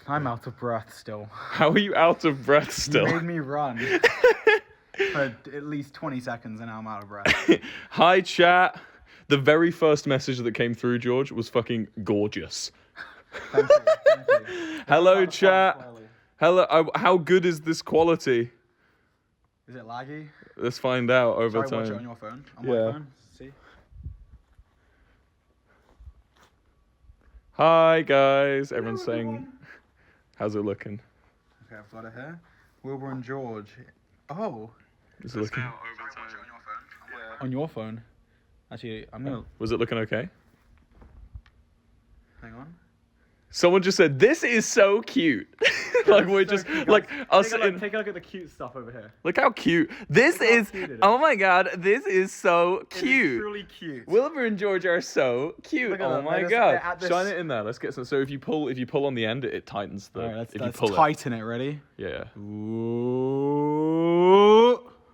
I'm out of breath still. How are you out of breath still? You made me run for at least 20 seconds and now I'm out of breath. Hi, chat. The very first message that came through, George, was fucking gorgeous. Thank you. Hello, chat. Hello. How good is this quality? Is it laggy? Let's find out over time. Watch it on your phone. On my phone. See. Hi, guys. Everyone's saying, how's it looking? Okay, I've got it here. Wilbur and George. Oh. Is it looking? Watch it on your phone. On your phone? Actually, I'm gonna... Was it looking okay? Hang on. Someone just said, this is so cute. Like, we're so just, cute, like, us in... Take a look at the cute stuff over here. Look how cute. This is... Oh my god, this is so cute. It is truly cute. Wilbur and George are so cute. Oh my god. Shine it in there. Let's get some... So if you pull on the end, it tightens the... Alright, let's tighten it. Ready? Yeah. Ooh.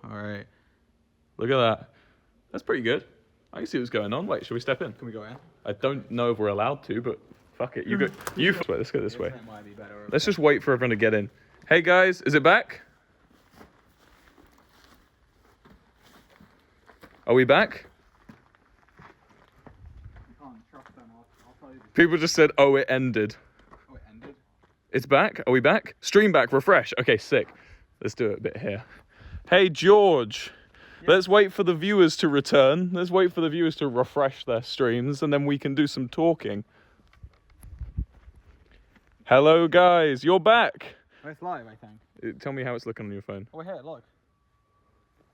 Alright. Look at that. That's pretty good. I can see what's going on. Wait, should we step in? Can we go in? I don't know if we're allowed to, but fuck it. You go. You. Let's go this way. Might be better. Let's just wait for everyone to get in. Hey guys, is it back? Are we back? You can't trust them. I'll tell you. People just said, "Oh, it ended." Oh, it ended. It's back. Are we back? Stream back. Refresh. Okay, sick. Let's do it a bit here. Hey George. Let's wait for the viewers to return. Let's wait for the viewers to refresh their streams, and then we can do some talking. Hello, guys. You're back. Oh, it's live, I think. Tell me how it's looking on your phone. Oh, here, look.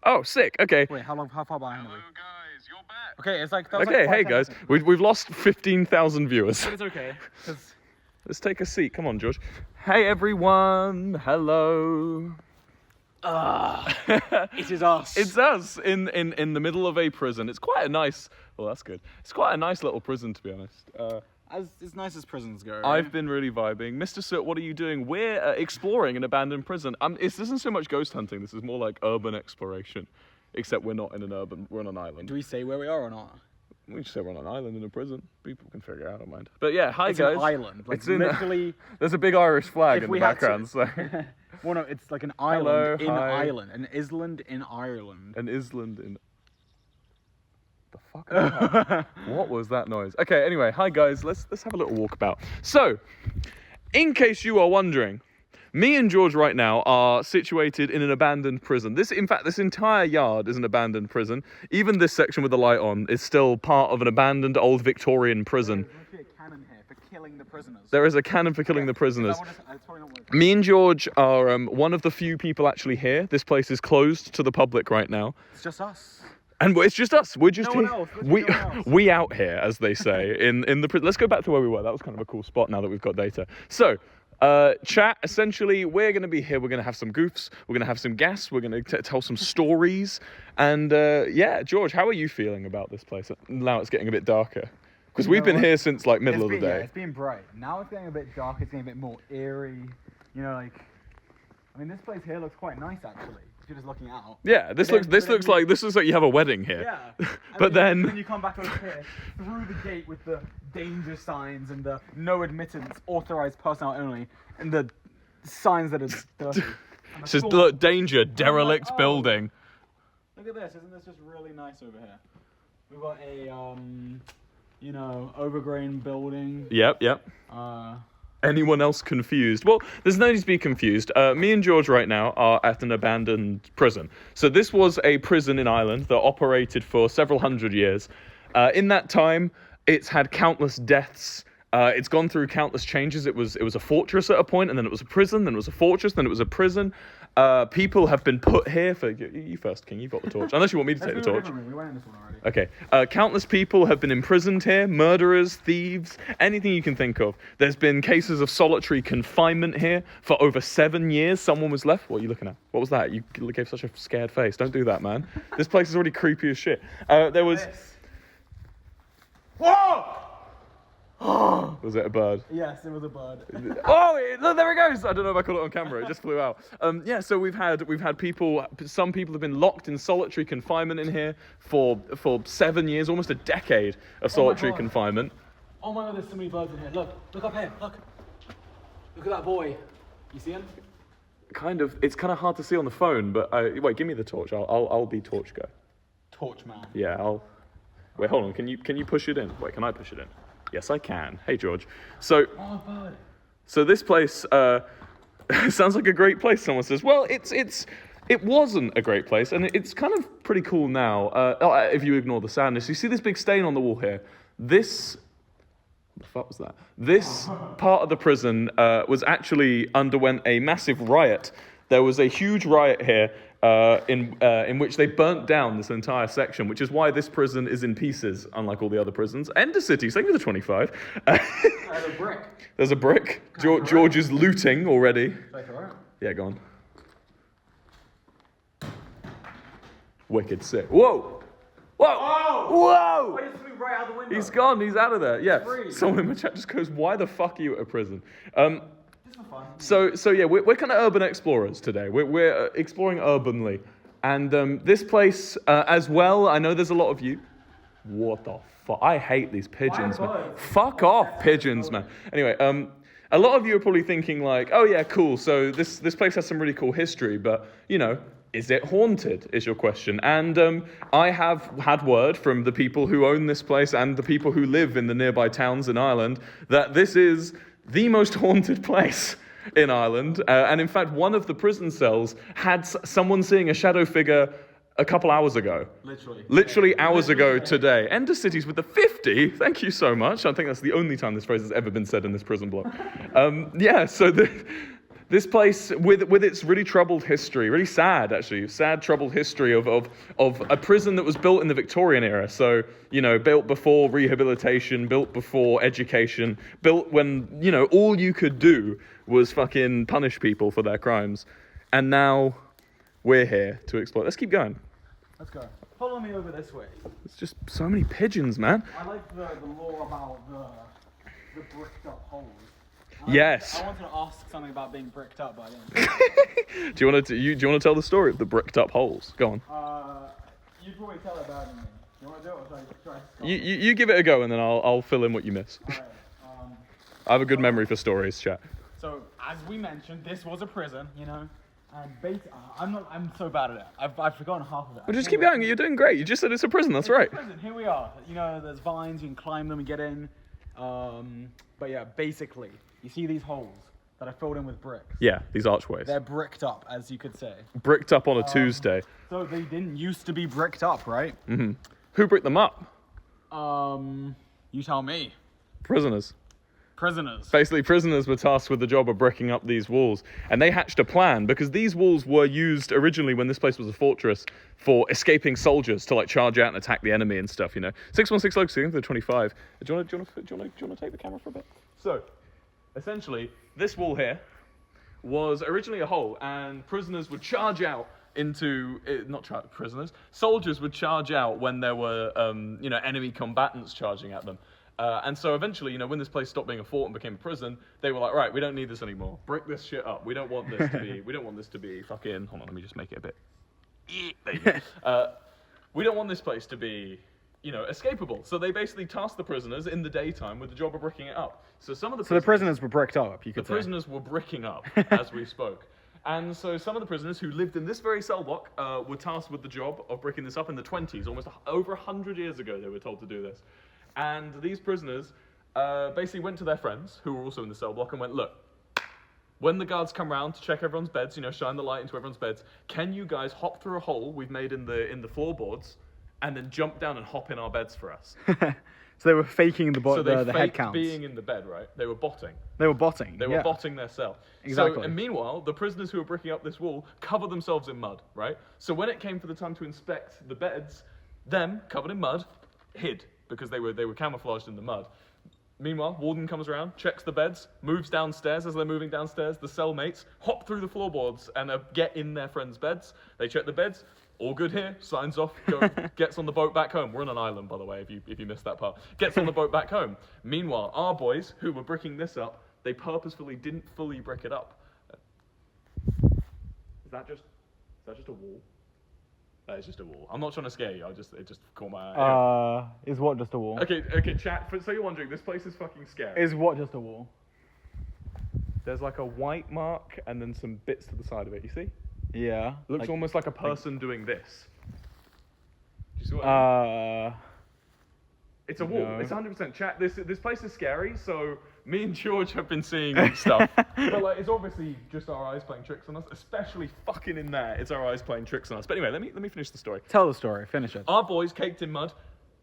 Oh, sick. Okay. Wait, how far behind are we? Hello, guys. You're back. Okay, it's like... Okay, hey, guys. We've lost 15,000 viewers. But it's okay. Let's take a seat. Come on, George. Hey, everyone. Hello. It is us. It's us in the middle of a prison. It's quite a nice... Well, that's good. It's quite a nice little prison, to be honest. As nice as prisons go. I've been really vibing. Mr. Soot, what are you doing? We're exploring an abandoned prison. This isn't so much ghost hunting. This is more like urban exploration. Except we're not in an urban... We're on an island. Do we say where we are or not? We just say we're on an island in a prison. People can figure it out, I don't mind. But yeah, hi it's guys. It's an island. Like, it's in literally... There's a big Irish flag in the background, so... Well, no, it's like an island Ireland. An island in Ireland. An island in... The fuck is that? What was that noise? Okay, anyway, hi guys. Let's have a little walkabout. So, in case you are wondering, me and George right now are situated in an abandoned prison. In fact, this entire yard is an abandoned prison. Even this section with the light on is still part of an abandoned old Victorian prison. There's a cannon here for killing the prisoners. There is a cannon for killing the prisoners. Me and George are one of the few people actually here. This place is closed to the public right now. It's just us. And it's just us. We're just no here. one else. We out here, as they say. in the let's go back to where we were. That was kind of a cool spot now that we've got data. So, chat. Essentially, we're going to be here. We're going to have some goofs. We're going to have some gas. We're going to tell some stories. And yeah, George, how are you feeling about this place? Now it's getting a bit darker. Because we've been here since like middle of the day. Yeah, it's been bright. Now it's getting a bit dark. It's getting a bit more eerie. You know, like, I mean, this place here looks quite nice actually. If you're just looking out. Yeah, this looks like you have a wedding here. Yeah. But then you come back over here through the gate with the danger signs and the no admittance, authorized personnel only, and the signs that are dirty. It says, look, danger, derelict building. Look at this. Isn't this just really nice over here? We've got a you know, overgrown building. Yep. Anyone else confused? Well, there's no need to be confused. Me and George right now are at an abandoned prison. So this was a prison in Ireland that operated for several hundred years. In that time, it's had countless deaths. It's gone through countless changes. It was a fortress at a point, and then it was a prison, then it was a fortress, then it was a prison. People have been put here for... You first, King. You've got the torch. Unless you want me to take the torch. We went in this one already. Okay. Countless people have been imprisoned here. Murderers, thieves, anything you can think of. There's been cases of solitary confinement here for over 7 years. Someone was left... What are you looking at? What was that? You gave such a scared face. Don't do that, man. This place is already creepy as shit. There was... Whoa! Was it a bird? Yes, it was a bird. Look, there it goes. I don't know if I caught it on camera. It just flew out. Yeah, so we've had people. Some people have been locked in solitary confinement in here for 7 years, almost a decade of solitary confinement. Oh my God, there's so many birds in here. Look up here. Look. Look at that boy. You see him? Kind of. It's kind of hard to see on the phone, but wait. Give me the torch. I'll be torch guy. Torch man. Yeah. Wait. Hold on. Can you push it in? Wait. Can I push it in? Yes, I can. Hey, George. So. Oh, bud. So this place sounds like a great place. Someone says. Well, it wasn't a great place, and it's kind of pretty cool now. If you ignore the sadness, you see this big stain on the wall here. What the fuck was that? This part of the prison was actually underwent a massive riot. There was a huge riot here in which they burnt down this entire section, which is why this prison is in pieces, unlike all the other prisons. Ender City, thank you for the 25. There's a brick. There's a brick. George is looting already. Yeah, go on. Wicked sick. Whoa! Whoa! Oh! Whoa! I just flew right out the window. He's gone. He's out of there. Yeah. Free. Someone in my chat just goes, "Why the fuck are you at a prison?" Just for fun. So yeah, we're kind of urban explorers today. We're exploring urbanly, and this place as well. I know there's a lot of you. What the fuck? I hate these pigeons, man. Fuck off, pigeons, man. Anyway, a lot of you are probably thinking like, "Oh yeah, cool. So this place has some really cool history, but you know." Is it haunted, is your question. And I have had word from the people who own this place and the people who live in the nearby towns in Ireland that this is the most haunted place in Ireland. And in fact, one of the prison cells had someone seeing a shadow figure a couple hours ago. Literally hours ago today. Ender City's with the 50. Thank you so much. I think that's the only time this phrase has ever been said in this prison block. This place, with its really troubled history, really sad actually, troubled history of a prison that was built in the Victorian era. So, you know, built before rehabilitation, built before education, built when, you know, all you could do was fucking punish people for their crimes. And now we're here to explore. Let's keep going. Let's go. Follow me over this way. It's just so many pigeons, man. I like the lore about the bricked up holes. Yes. I wanted to ask something about being bricked up, but I didn't. Do you want to tell the story of the bricked up holes? Go on. You'd probably tell it better than me. Do you want to do it, or should I start? You give it a go, and then I'll fill in what you miss. Alright, I have a good memory for stories, chat. So as we mentioned, this was a prison, you know, and I'm so bad at it. I've forgotten half of it. Well, just keep going. You're doing great. You just said it's a prison. That's right. It's a prison. Here we are. You know, there's vines. You can climb them and get in. But yeah, basically. You see these holes that are filled in with bricks? Yeah, these archways. They're bricked up, as you could say. Bricked up on a Tuesday. So they didn't used to be bricked up, right? Mm-hmm. Who bricked them up? You tell me. Prisoners. Prisoners. Basically, prisoners were tasked with the job of bricking up these walls. And they hatched a plan, because these walls were used originally when this place was a fortress for escaping soldiers to like charge out and attack the enemy and stuff, you know. 616 Legacy, the 25. Do you want to take the camera for a bit? So, essentially, this wall here was originally a hole, and prisoners would charge out into soldiers would charge out when there were enemy combatants charging at them. And so eventually, you know, when this place stopped being a fort and became a prison, they were like, right, we don't need this anymore. Brick this shit up. We don't want this to be fucking. Hold on, let me just make it a bit. There you go. We don't want this place to be, you know, escapable. So they basically tasked the prisoners in the daytime with the job of bricking it up. So the prisoners were bricked up, you could say. The prisoners were bricking up as we spoke. And so some of the prisoners who lived in this very cell block were tasked with the job of bricking this up in the 20s, almost over 100 years ago they were told to do this. And these prisoners basically went to their friends, who were also in the cell block, and went, look, when the guards come round to check everyone's beds, you know, shine the light into everyone's beds, can you guys hop through a hole we've made in the floorboards and then jump down and hop in our beds for us? So they were faking the faked head counts. Being in the bed, right? They were botting. They were botting. They were botting their cell. Exactly. So, and meanwhile, the prisoners who were bricking up this wall covered themselves in mud, right? So when it came for the time to inspect the beds, them, covered in mud, hid, because they were camouflaged in the mud. Meanwhile, warden comes around, checks the beds, moves downstairs. As they're moving downstairs, the cellmates hop through the floorboards and get in their friends' beds. They check the beds. All good here, signs off, gets on the boat back home. We're on an island, by the way, if you missed that part. Gets on the boat back home. Meanwhile, our boys, who were bricking this up, they purposefully didn't fully brick it up. Is that just a wall? That is just a wall. I'm not trying to scare you, it just caught my eye. Is what just a wall? Okay, chat, so you're wondering, this place is fucking scary. Is what just a wall? There's like a white mark and then some bits to the side of it. You see? Yeah. Looks almost like a person doing this. Do you see what I mean? It's a wall. No. It's 100% chat. This place is scary, so me and George have been seeing stuff. But like, it's obviously just our eyes playing tricks on us, especially fucking in there. It's our eyes playing tricks on us. But anyway, let me finish the story. Tell the story. Finish it. Our boys, caked in mud,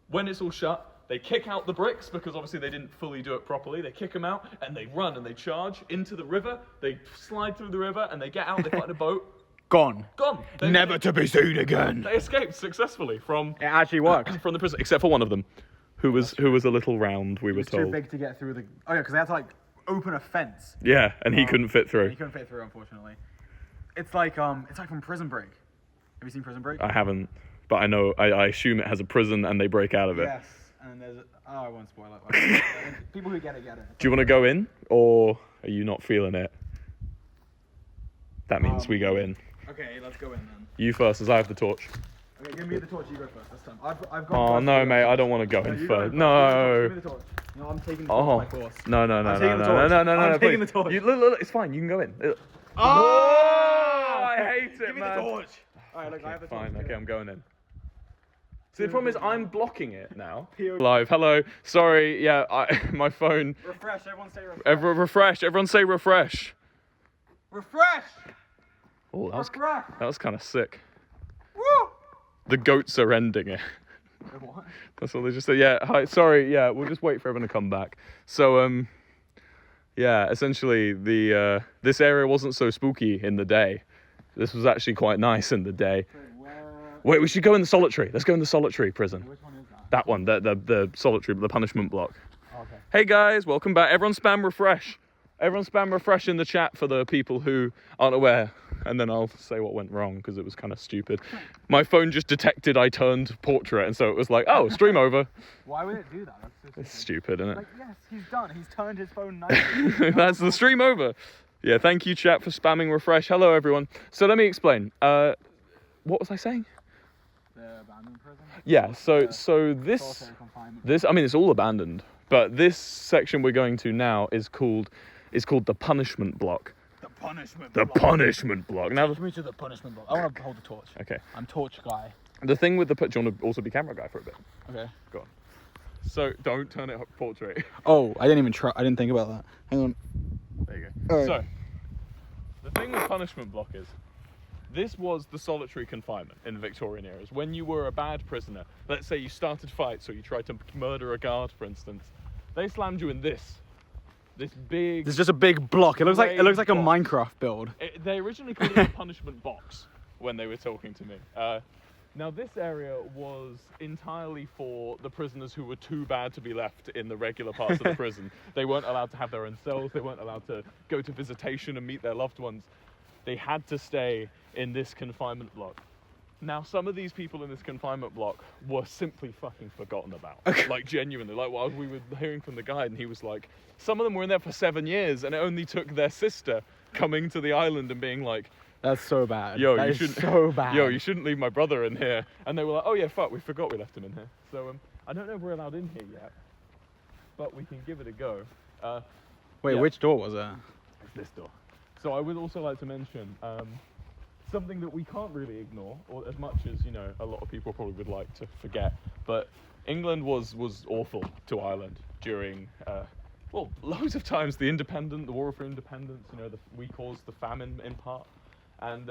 when it's all shut, they kick out the bricks because obviously they didn't fully do it properly. They kick them out and they run and they charge into the river. They slide through the river and they get out. They find a boat. Gone. Never to be seen again. They escaped successfully from It actually worked. from the prison, except for one of them, who was a little round. We were It's told. too big to get through the. Oh yeah, because they had to like open a fence. Yeah, and he couldn't fit through. He couldn't fit through, unfortunately. It's like from Prison Break. Have you seen Prison Break? I haven't, but I know. I assume it has a prison and they break out of it. Yes, and there's. Oh, I won't spoil it. People who get it, get it. Do you want to go in, or are you not feeling it? That means we go in. Okay, let's go in then. You first, as I have the torch. Okay, give me the torch. You go first this time. I've got. Oh no, mate! I don't want to go in first. No. Give me the torch. No, I'm taking the torch by force. No, I'm taking the torch. I'm taking the please. torch. Look, it's fine. You can go in. Oh! I hate it, Give me man. the torch. Alright, look, I have the torch. Fine. Okay, I'm going in. See, the problem is I'm blocking it now. Live. Hello. Sorry. Yeah, my phone. Refresh. Everyone say refresh. Refresh. Everyone say refresh. Refresh. Oh, Refresh. that was kind of sick. Woo! The goats are ending it. What? That's all they just said. Yeah. Hi. Sorry. Yeah. We'll just wait for everyone to come back. So yeah. Essentially, this area wasn't so spooky in the day. This was actually quite nice in the day. Wait, we should go in the solitary. Let's go in the solitary prison. Which one is that? That one, the solitary, the punishment block. Oh, okay. Hey guys, welcome back. Everyone spam refresh. Everyone spam refresh in the chat for the people who aren't aware. And then I'll say what went wrong because it was kind of stupid. My phone just detected I turned portrait, and so it was like, oh, stream over. Why would it do that? That's so It's stupid, isn't it? Like, yes, he's done. He's turned his phone nicely. That's the stream over. Yeah, thank you chat for spamming refresh. Hello everyone. So let me explain. What was I saying? The abandoned prison? Yeah, so this Solitary confinement. it's all abandoned, but this section we're going to now is called the punishment block. The punishment The block. punishment block. Now, Take me to the punishment block. I want to hold the torch. okay. I'm torch guy. The thing with the do you want to also be camera guy for a bit? Okay. Go on. So don't turn it portrait. Oh, I didn't even try. I didn't think about that. Hang on. There you go. All right. So the thing with punishment block is, this was the solitary confinement in the Victorian era. When you were a bad prisoner, let's say you started fights or you tried to murder a guard, for instance, they slammed you in this big. There's just a big block. It looks like a Block. Minecraft build. They originally called it a punishment box when they were talking to me. Now this area was entirely for the prisoners who were too bad to be left in the regular parts of the prison. They weren't allowed to have their own cells. They weren't allowed to go to visitation and meet their loved ones. They had to stay in this confinement block. Now, some of these people in this confinement block were simply fucking forgotten about. Like, genuinely. Like, what we were hearing from the guide, and he was like, some of them were in there for 7 years, and it only took their sister coming to the island and being like, That's so bad. yo, That you is shouldn't, so bad. yo, you shouldn't leave my brother in here. And they were like, oh yeah, fuck, we forgot we left him in here. So, I don't know if we're allowed in here yet, but we can give it a go. Wait, yeah. which door was that? It's this door. So I would also like to mention something that we can't really ignore, or as much as, you know, a lot of people probably would like to forget, but England was awful to Ireland during, well, loads of times, the War for Independence, you know, we caused the famine in part, and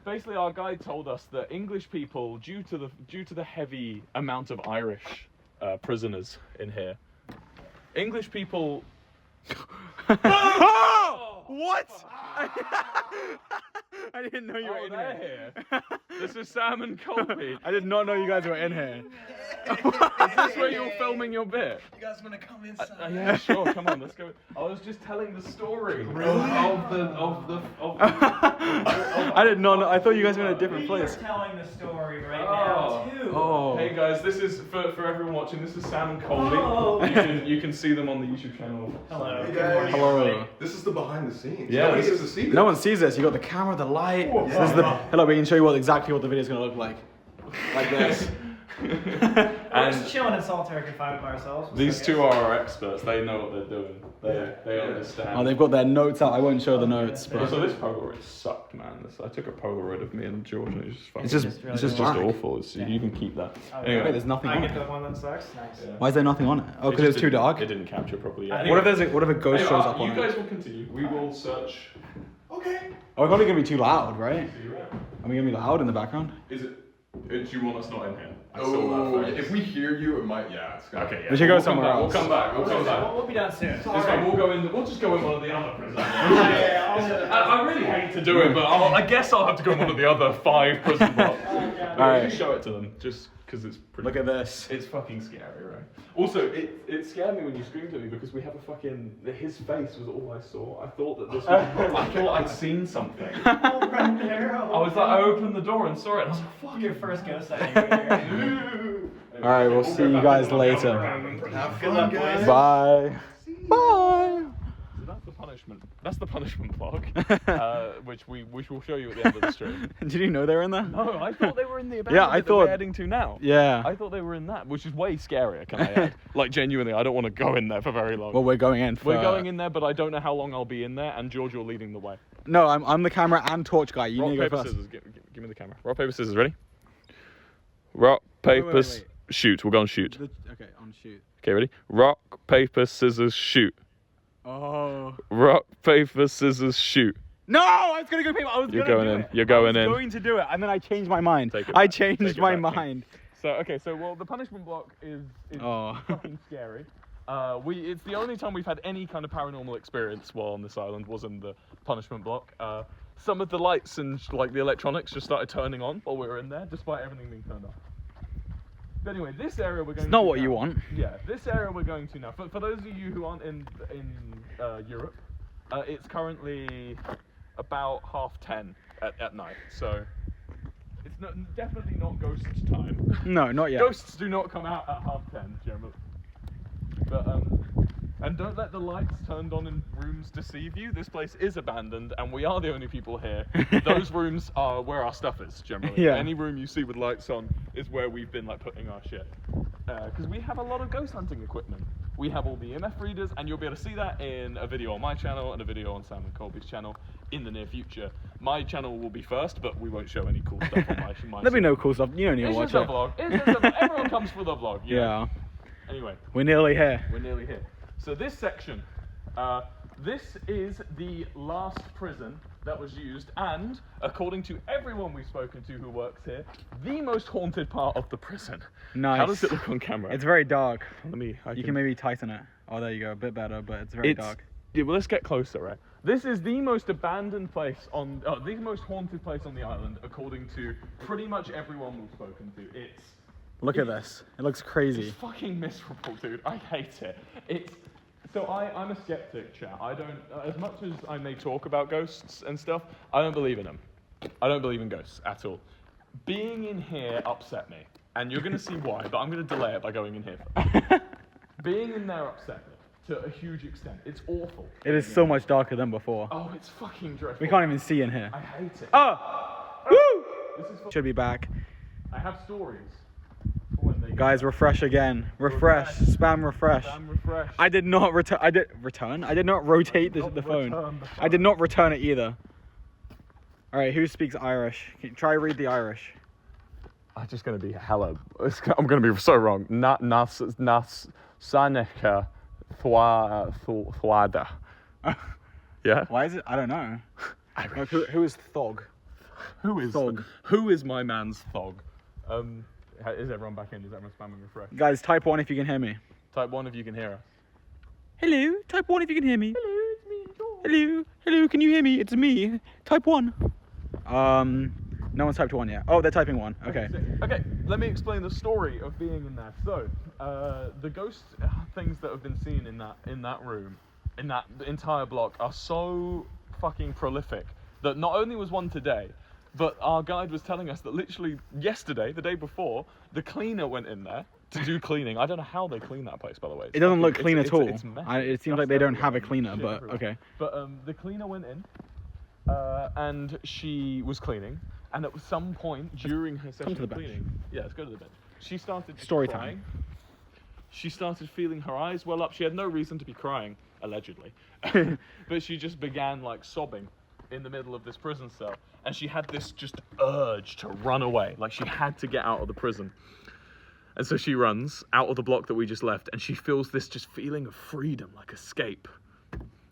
basically our guide told us that English people, due to the heavy amount of Irish prisoners in here, English people... Oh! What? I didn't know you were in here. This is Sam and Colby. I did not know you guys were in here. Is this where you're filming your bit? You guys want to come inside? Yeah, sure. Come on, let's go. I was just telling the story of the. I did not know. I thought you guys were in a different place. We're telling the story right now too. Oh. Hey guys, this is for everyone watching. This is Sam and Colby. Oh. You can see them on the YouTube channel. Hello. Hey Good guys. morning, Hello. everybody. This is the behind the scenes. Yeah, Nobody this gets to see this. No one sees this. You got the camera, the light. This is the. Hello, we can show you exactly what the video is gonna look like. Like this. We're And just chilling in solitary confinement by ourselves. these two are our experts. They know what they're doing. They understand. Oh, they've got their notes out. I won't show the notes, but So this Polaroid sucked, man. I took a Polaroid of me and George, and it's just fucking. it's just black. awful. You can keep that. Okay. Anyway, Wait, there's nothing I on get it. the one that sucks. Nice. Yeah. Why is there nothing on it? Oh, because it was just too didn't- dark. It didn't capture properly. I Yeah. What if a ghost Anyway, shows up on you it? guys will continue. We will search. Okay. Oh, we're probably gonna be too loud, right? Are we gonna be loud in the background? Is it? Do you want us not in here? Oh, if we hear you, it might. Yeah, it's gonna. Okay, yeah. We should go We'll come somewhere back, else. We'll come back. We'll come back. We'll be done soon. It's fine. We'll go in. We'll just go in one of the other prisons. Yeah. I really hate to do it, but I guess I'll have to go in one of the other 5 prison blocks. Alright. You show it to them, just because it's pretty. Look at this. It's fucking scary, right? Also, it scared me when you screamed at me because we have a fucking. His face was all I saw. I thought that this was. I thought I'd seen something. Right there. I was like, I opened the door and saw it, and I was like, fuck. Your first ghost sighting right here. Alright, we'll see you guys later. Have Good fun, luck, guys. boys. Bye. Bye. So that's the punishment. That's the punishment vlog, which we'll show you at the end of the stream. Did you know they were in there? No, I thought they were in the abandonment Yeah, I that thought- we're heading to now. Yeah. I thought they were in that, which is way scarier, can I add? Like, genuinely, I don't want to go in there for very long. Well, we're going in. For... We're going in there, but I don't know how long I'll be in there, and George, you're leading the way. No, I'm the camera and torch guy. You Rock, need to paper, go first. scissors. Give me the camera. Rock, paper, scissors. Ready? Rock, paper, wait. shoot. We'll go and shoot. Okay, on shoot. Okay, ready? Rock, paper, scissors, shoot. Oh. Rock, paper, scissors, shoot. No, I was gonna go paper. I was You're gonna going do in. it. You're going I in. was going to do it, and then I changed my mind. Take it I back. Take changed it my back. mind. So, okay, well, the punishment block is Oh. fucking scary. It's the only time we've had any kind of paranormal experience while on this island was in the punishment block. Some of the lights and like the electronics just started turning on while we were in there, despite everything being turned off. But anyway, this area we're going It's not to what now- you want. Yeah, this area we're going to now. For those of you who aren't in Europe, it's currently about 10:30 at night, so it's definitely not ghost time. No, not yet. Ghosts do not come out at 10:30 generally. But and don't let the lights turned on in rooms deceive you. This place is abandoned, and we are the only people here. Those rooms are where our stuff is generally. Yeah. Any room you see with lights on is where we've been like putting our shit. Because we have a lot of ghost hunting equipment. We have all the EMF readers, and you'll be able to see that in a video on my channel and a video on Sam and Colby's channel in the near future. My channel will be first, but we won't show any cool stuff on my There'll be no cool stuff. You don't need to It's watch just a it. vlog. It's just a vlog. Everyone comes for the vlog. You know? Yeah. Anyway, We're nearly here. we're nearly here. So this section, this is the last prison that was used, and according to everyone we've spoken to who works here, the most haunted part of the prison. Nice. How does it look on camera? It's very dark. Let me. You can maybe tighten it. Oh, there you go. A bit better, but it's very dark. Yeah, well, let's get closer, right? This is the most abandoned place on, the most haunted place on the island, according to pretty much everyone we've spoken to. Look at this. It looks crazy. It's fucking miserable, dude. I hate it. So I'm a skeptic, chat. I don't, as much as I may talk about ghosts and stuff, I don't believe in them. I don't believe in ghosts at all. Being in here upset me, and you're gonna see why, but I'm gonna delay it by going in here first. Being in there upset me to a huge extent. It's awful. It is so much darker than before. Oh, it's fucking dreadful. We can't even see in here. I hate it. Oh! Woo! This is Should be back. I have stories for when they Guys, refresh again. Refresh. Spam refresh. Damn refresh. I did not return. I did not rotate the phone. Return the phone. I did not return it either. All right, who speaks Irish? Try read the Irish. I'm just gonna be hella. I'm gonna be so wrong. Nas Saneca Thwada. Yeah. Why is it? I don't know. Irish. Like, who is Thog? Who is Thog? Who is my man's Thog? Is everyone back in? Is everyone spamming refresh? Guys, type 1 if you can hear me. Type 1 if you can hear us. Hello, type 1 if you can hear me. Hello, it's me, George. Hello, hello, can you hear me? It's me. Type 1. No one's typed 1 yet. Oh, they're typing 1. Okay. Okay, let me explain the story of being in there. So, the ghost things that have been seen in that room, in that entire block, are so fucking prolific that not only was one today, but our guide was telling us that literally yesterday, the day before, the cleaner went in there to do cleaning. I don't know how they clean that place, by the way. It doesn't look clean at all. It's messy. It seems like they don't have a cleaner, but okay. But the cleaner went in, and she was cleaning, and at some point during her session to the of bench. cleaning, yeah, let's go to the bench. she started Story crying. time. She started feeling her eyes well up. She had no reason to be crying, allegedly. But she just began like sobbing in the middle of this prison cell. And she had this just urge to run away. Like she had to get out of the prison. And so she runs out of the block that we just left. And she feels this just feeling of freedom, like escape.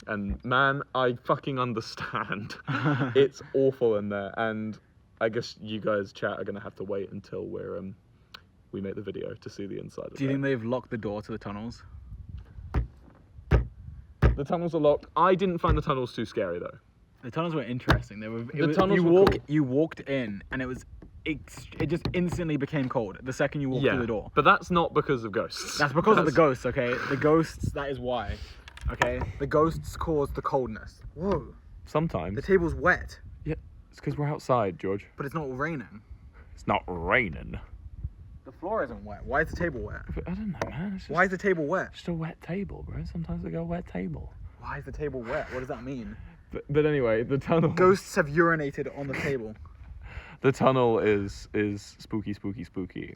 And man, I fucking understand. It's awful in there. And I guess you guys, chat, are going to have to wait until we make the video to see the inside of it. Do you think they've locked the door to the tunnels? The tunnels are locked. I didn't find the tunnels too scary though. The tunnels were interesting. Tunnels you were cool. You walked in, and it just instantly became cold the second you walked through the door. But that's not because of ghosts. That's because of the ghosts, okay? The ghosts, that is why. Okay? The ghosts cause the coldness. Whoa. Sometimes. The table's wet, Yeah, it's because we're outside, George. but it's not raining. It's not raining. The floor isn't wet. Why is the table wet? But I don't know, man. It's just, Why is the table wet? just a wet table, bro. Sometimes they go wet table. Why is the table wet? What does that mean? But anyway, the tunnel. Ghosts have urinated on the table. The tunnel is spooky, spooky, spooky.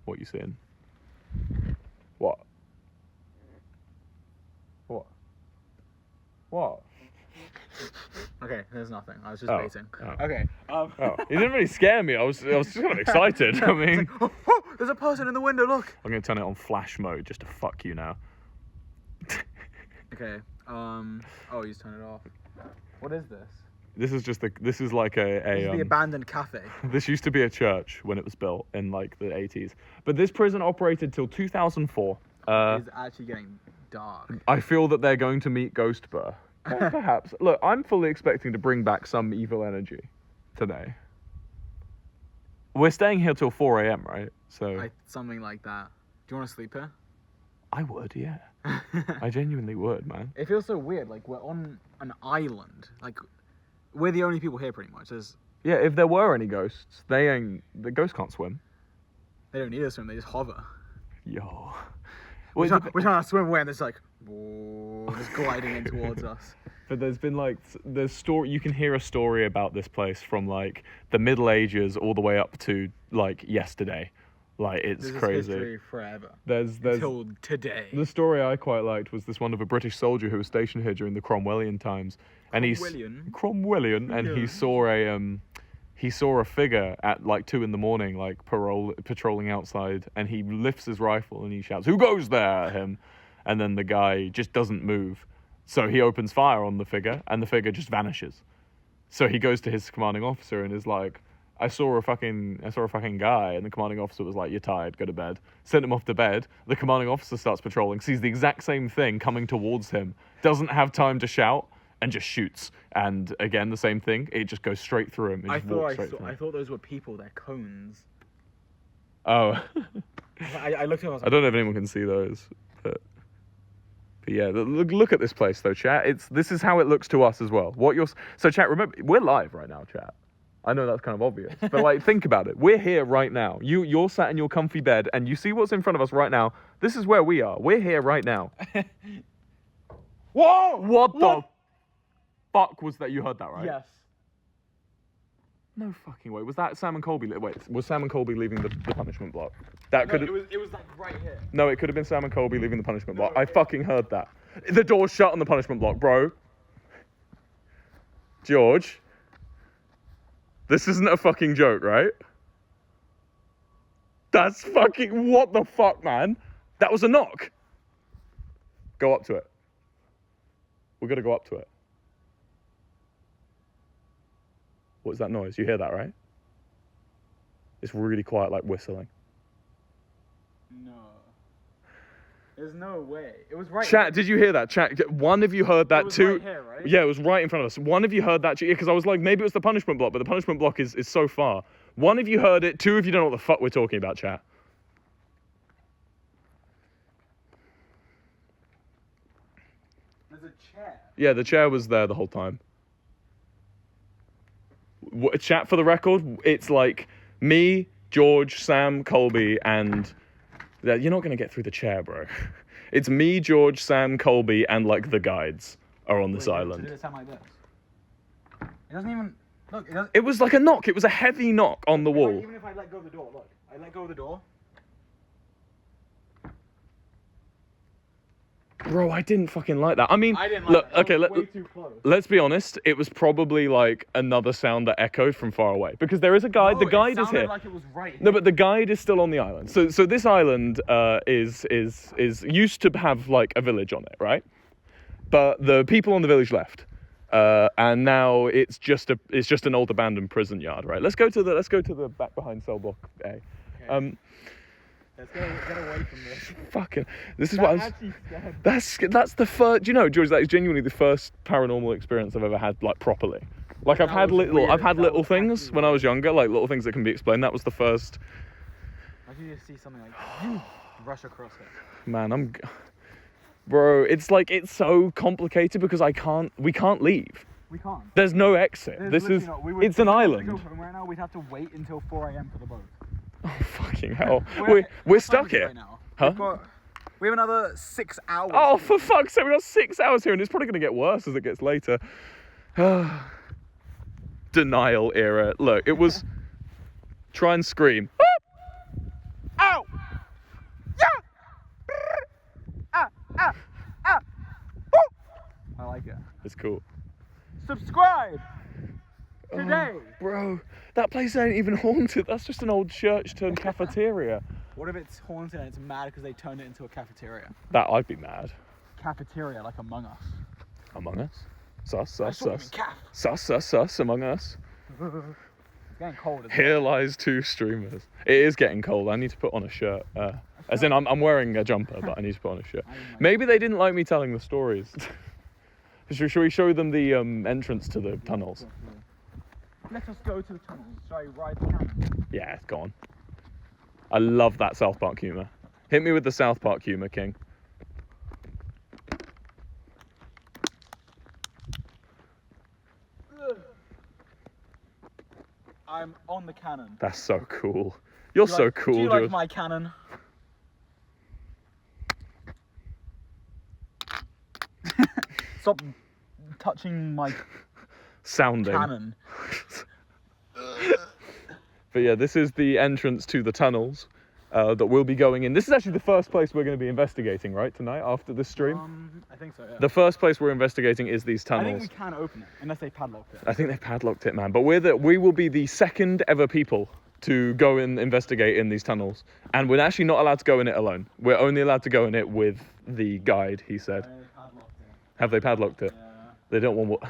What you seeing? What? What? What? Okay, there's nothing. I was just Oh, baiting. oh. Okay. Oh, it didn't really scare me. I was just kind of excited. I mean, Oh, oh, there's a person in the window. Look. I'm gonna turn it on flash mode just to fuck you now. Okay. Oh, you just turn it off. What is this? This is just this is like a This is the abandoned cafe. this used to be a church when it was built in like the 80s. But this prison operated till 2004. It's actually getting dark. I feel that they're going to meet Ghostbur. Perhaps. Look, I'm fully expecting to bring back some evil energy today. We're staying here till 4 a.m., right? So Something like that. Do you want to sleep here? I would, yeah. I genuinely would, man. It feels so weird. Like we're on an island. Like we're the only people here, pretty much. Yeah, if there were any ghosts, the ghosts can't swim. They don't need us to swim. They just hover. Yo. We're Well, trying to swim away, and it's like, whoa, just gliding in towards us. But there's been like you can hear a story about this place from like the Middle Ages all the way up to like yesterday. Like it's This is crazy. history forever. There's Until today. the story I quite liked was this one of a British soldier who was stationed here during the Cromwellian times, and Cromwellian, and he saw a figure at like 2 a.m, like patrolling outside, and he lifts his rifle and he shouts, "Who goes there?" at him, and then the guy just doesn't move, so he opens fire on the figure, and the figure just vanishes. So he goes to his commanding officer and is like, I saw a fucking guy, and the commanding officer was like, "You're tired, go to bed." Sent him off to bed. The commanding officer starts patrolling, sees the exact same thing coming towards him, doesn't have time to shout, and just shoots. And again, the same thing. It just goes straight through him. I thought those were people. They're cones. Oh, I looked at them. I was I like, don't know if anyone can see those, but yeah, look at this place though, chat. This is how it looks to us as well. So chat, remember, we're live right now, chat. I know that's kind of obvious, but like, think about it. We're here right now. You're sat in your comfy bed, and you see what's in front of us right now. This is where we are. We're here right now. whoa! What the fuck was that? You heard that, right? Yes. No fucking way. Was that Sam and Colby? Wait, was Sam and Colby leaving the punishment block? That could have. It was like right here. No, it could have been Sam and Colby leaving the punishment block. I fucking heard that. The door's shut on the punishment block, bro. George. This isn't a fucking joke, right? That's fucking... What the fuck, man? That was a knock. Go up to it. We're gonna go up to it. What is that noise? You hear that, right? It's really quiet, like whistling. No. There's no way. It was right. Chat, did you hear that? Chat, one of you heard that was too. right here, right? Yeah, it was right in front of us. One of you heard that, yeah, because I was like, maybe it was the punishment block, but the punishment block is so far. One of you heard it, 2 of you don't know what the fuck we're talking about, chat. There's a chair. Yeah, the chair was there the whole time. Chat, for the record, it's like me, George, Sam, Colby, and... You're not going to get through the chair, bro. It's me, George, Sam, Colby, and like the guides are on this island. Did it sound like this? It doesn't even... Look, it doesn't... It was like a knock. It was a heavy knock on the wall. Even if I let go of the door, look. I let go of the door. Bro, I didn't fucking like that. I mean, I didn't like look, that. okay, That was way too close. let's be honest. It was probably like another sound that echoed from far away because there is a guide. No, the guide it is sounded here. like it was right No, here. but the guide is still on the island. So this island is used to have like a village on it, right? But the people on the village left, and now it's just an old abandoned prison yard, right? Let's go to the back behind cell block A. Okay. Let's get away from this. Fucking, this is what I was. Actually scared. That's the first. Do you know, George? That is genuinely the first paranormal experience I've ever had, like properly. Like I've had was little weird. That little was things actually when I was younger, like little things that can be explained. That was the first. Like you just see something like you rush across it. Man, bro. It's like it's so complicated because we can't leave. We can't. There's no exit. There's This literally is not. We would- it's an if we island. wanted to go home right now, we'd have to wait until 4 a.m. for the boat. Oh fucking hell. What We're time stuck is it here. right now? Huh? We have another 6 hours. Oh, for fuck's sake, we got 6 hours here and it's probably going to get worse as it gets later. Denial era. Look, it was... Try and scream. Ow! I like it. It's cool. Subscribe today. Bro, that place ain't even haunted. That's just an old church turned cafeteria. What if it's haunted and it's mad because they turned it into a cafeteria? That I'd be mad. Cafeteria, like Among Us. Among Us? Sus, I sus, saw them in sus. Caf. Sus, Among Us. It's getting cold. As Here well. lies two streamers. It is getting cold. I need to put on a shirt. As in, I'm wearing a jumper, but I need to put on a shirt. Maybe they didn't like me telling the stories. Should we show them the entrance to the tunnels? Let us go to the tunnels. Sorry, ride the cannon. Yeah, it's gone. I love that South Park humour. Hit me with the South Park humour, King. I'm on the cannon. That's so cool. You're Do you so like- cool, Do you George. like my cannon? Stop touching my Sounding. cannon. But yeah, this is the entrance to the tunnels that we'll be going in. This is actually the first place we're going to be investigating, right, tonight after this stream? I think so, yeah. The first place we're investigating is these I tunnels. think we can open it, unless they padlocked it. I think they've padlocked it, man. But we will be the second ever people to go and investigate in these tunnels. And we're actually not allowed to go in it alone. We're only allowed to go in it with the guide, he said. They padlocked it. Have they padlocked it? Yeah. They don't want what...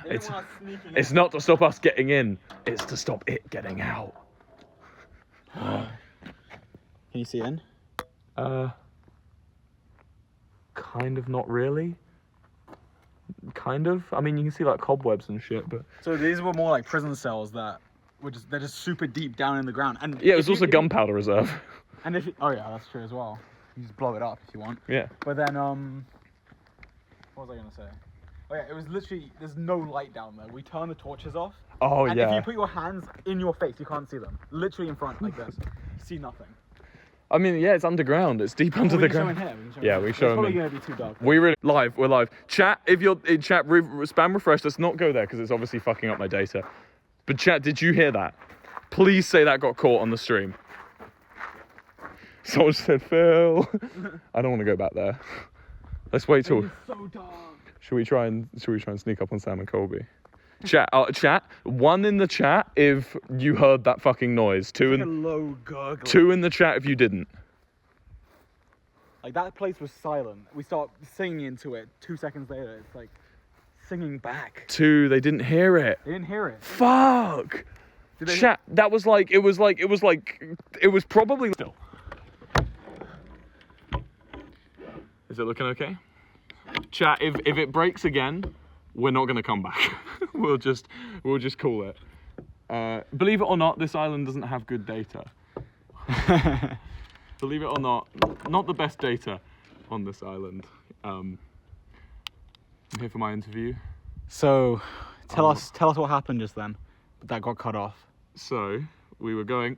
They didn't want us sneaking It's in. not to stop us getting in. It's to stop it getting out. Can you see in? Kind of, not really. Kind of. I mean, you can see like cobwebs and shit, but... So these were more like prison cells that they're just super deep down in the ground. And Yeah, it if was you- also if- gunpowder reserve. And if oh yeah, that's true as well. You just blow it up if you want. Yeah. But then what was I gonna say? Oh yeah, it was literally there's no light down there. We turn the torches off. Oh, and yeah. if you put your hands in your face, you can't see them. Literally in front like this. You see nothing. I mean, yeah, it's underground. It's deep under we the can show ground. in here. We can show Yeah, in we here. show It's them probably in. gonna be too dark. We really live. We're live. Chat, if you're in chat, spam refresh. Let's not go there because it's obviously fucking up my data. But chat, did you hear that? Please say that got caught on the stream. Someone said Phil. I don't want to go back there. Let's wait till. It's so dark. Should we try and sneak up on Sam and Colby? Chat, one in the chat if you heard that fucking noise. Two Like a in low gurgle. two in the chat if you didn't. Like that place was silent. We start singing into it. 2 seconds later, it's like singing back. Two, they didn't hear it. They didn't hear it. Fuck. Did they? Chat, that was like, it was probably still. Is it looking okay? Chat, if it breaks again, we're not gonna come back. we'll just call it. Believe it or not, this island doesn't have good data. Believe it or not the best data on this island. I'm here for my interview. So, tell us what happened just then. That got cut off. So we were going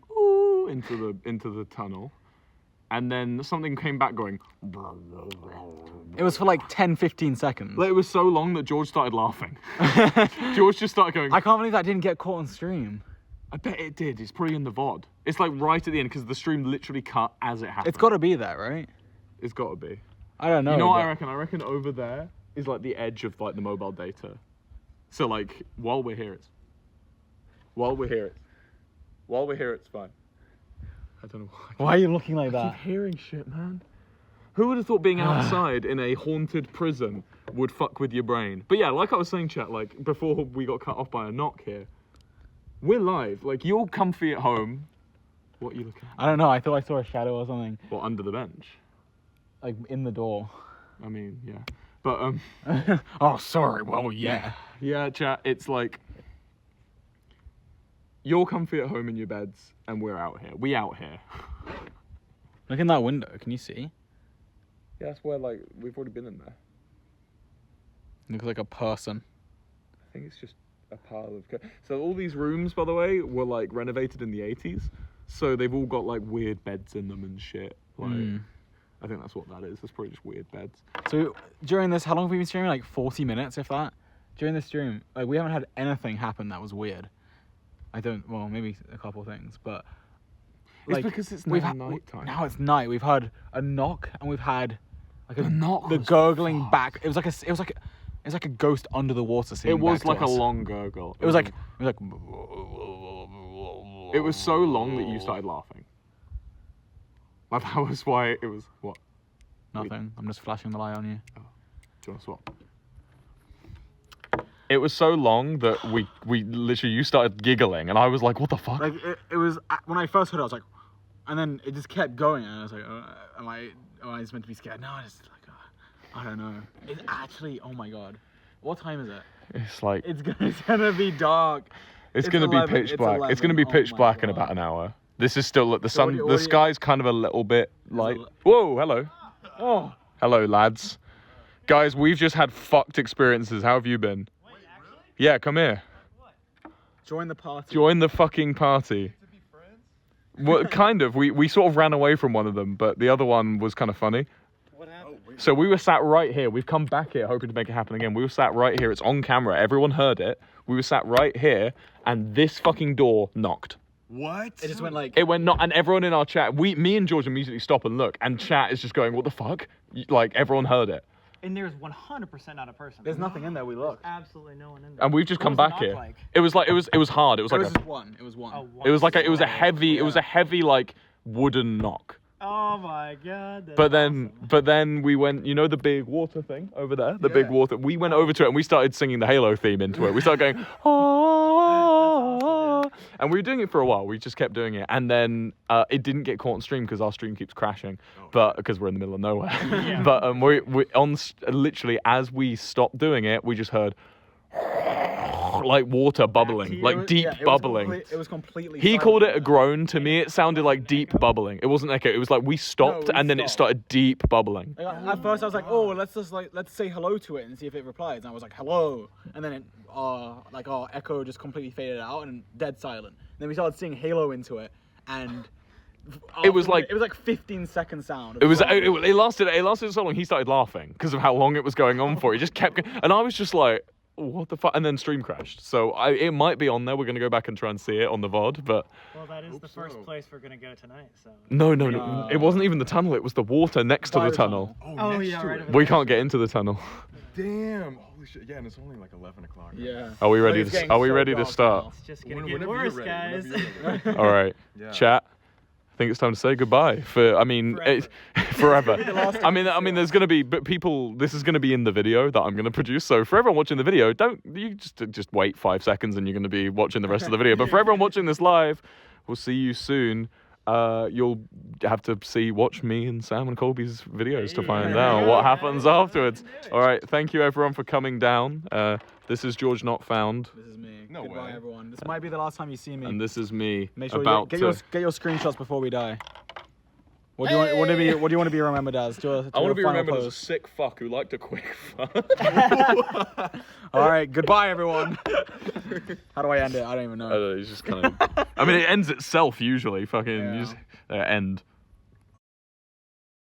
into the tunnel, and then something came back going. It was for like 10-15 seconds. Like, it was so long that George started laughing. George just started going. I can't believe that didn't get caught on stream. I bet it did. It's probably in the VOD. It's like right at the end because the stream literally cut as it happened. It's got to be there, right? It's got to be. I don't know. You know what I reckon? I reckon over there is like the edge of like the mobile data. So like while we're here, it's fine. I don't know why. Why are you looking like I that? keep hearing shit, man. Who would have thought being outside in a haunted prison would fuck with your brain? But yeah, like I was saying, chat, like before we got cut off by a knock here, we're live. Like you're comfy at home. What are you looking at? I don't know. I thought I saw a shadow or something. Well, under the bench. Like in the door. I mean, yeah. But Oh, sorry. Well, yeah. yeah, chat. It's like you're comfy at home in your beds, and we're out here. We out here. Look in that window. Can you see? Yeah, that's where like we've already been in there. Looks like a person. I think it's just a pile of. So all these rooms, by the way, were like renovated in the 80s. So they've all got like weird beds in them and shit. Like, I think that's what that is. It's probably just weird beds. So during this, how long have we been streaming? Like 40 minutes, if that. During this stream, like we haven't had anything happen that was weird. Well, maybe a couple things, but It's because it's now night time. Now it's night. We've had a knock, and we've had like The knock the was gurgling fast. back. It was like a ghost under the water scene. It was back like to a us. long gurgle. It was like. It was so long that you started laughing. Like that was why it was what? Nothing. I'm just flashing the light on you. Do you want to swap? It was so long that we literally you started giggling and I was like, what the fuck? Like it was when I first heard it, I was like, and then it just kept going, and I was like, am I just meant to be scared? No, I just like, I don't know. It's actually, oh my god, what time is it? It's like It's gonna be dark. it's gonna be 11, pitch it's black. It's gonna be 11. pitch Oh my black in God. about an hour. This is still the sun. what do The you- sky's kind of a little bit light. li- Whoa, hello, Oh, hello, lads. Guys, we've just had fucked experiences. How have you been? Yeah, come here. join the party. Join the fucking party. Well, kind of. We sort of ran away from one of them, but the other one was kind of funny. What happened? So we were sat right here. We've come back here hoping to make it happen again. We were sat right here. It's on camera. Everyone heard it. We were sat right here, and this fucking door knocked. What? It just went like. It went and everyone in our chat, me and George immediately stop and look, and chat is just going, what the fuck? Like, everyone heard it. And there's 100% not a person. There's nothing in there. We looked. Absolutely no one in there. And we've just What come was the back knock here. like? It was hard. It was It like was just one. It was one. Oh, it was a heavy, Yeah. like wooden knock. Oh my god. that's But then, awesome. we went. You know the big water thing over there, the big water. We went over to it and we started singing the Halo theme into it. We started going, ah, and we were doing it for a while. We just kept doing it, and then it didn't get caught on stream because our stream keeps crashing, but because we're in the middle of nowhere. Yeah. But literally as we stopped doing it, we just heard like water bubbling, here. like deep bubbling. It was completely. He silent. called it a groan. To me, it sounded like deep bubbling. It wasn't echo. It was like we stopped we and then it stopped. started deep bubbling. Like, at first, I was like, "Oh, let's say hello to it and see if it replies." And I was like, "Hello," and then our echo just completely faded out and dead silent. And then we started seeing Halo into it, and It was like- 15 second sound. It lasted so long. He started laughing because of how long it was going on for. He just kept, and I was just like, what the fuck? And then stream crashed. So it might be on there. We're gonna go back and try and see it on the VOD, but Well, that is the first place we're gonna go tonight. So. no, it wasn't even the tunnel. It was the water next to By the the tunnel. Oh next yeah, to right. it. over We there. can't get into the tunnel. Damn. Holy shit. Yeah, and it's only like 11 o'clock. Yeah. Are we ready It's to? getting Are we so ready to dark start? now. It's just gonna Whenever get you're worse, ready, guys. whenever you're ready. All right, Yeah. chat. I think it's time to say goodbye forever. I mean, there's gonna be, but people, this is gonna be in the video that I'm gonna produce. So for everyone watching the video, you just wait 5 seconds and you're gonna be watching the rest of the video. But for everyone watching this live, we'll see you soon. You'll have to watch me and Sam and Colby's videos to find out what happens afterwards. All right, thank you everyone for coming down. This is George Not Found, This is me. No Goodbye, way. everyone. This might be the last time you see me. and this is me Make sure about you to. get your screenshots before we die. What do you want? What do you want to be remembered as? I want to be remembered as a sick fuck who liked a quick fuck. All right, goodbye, everyone. How do I end it? I don't even know. It's just kind of. I mean, it ends itself usually. Fucking Yeah. you just, end.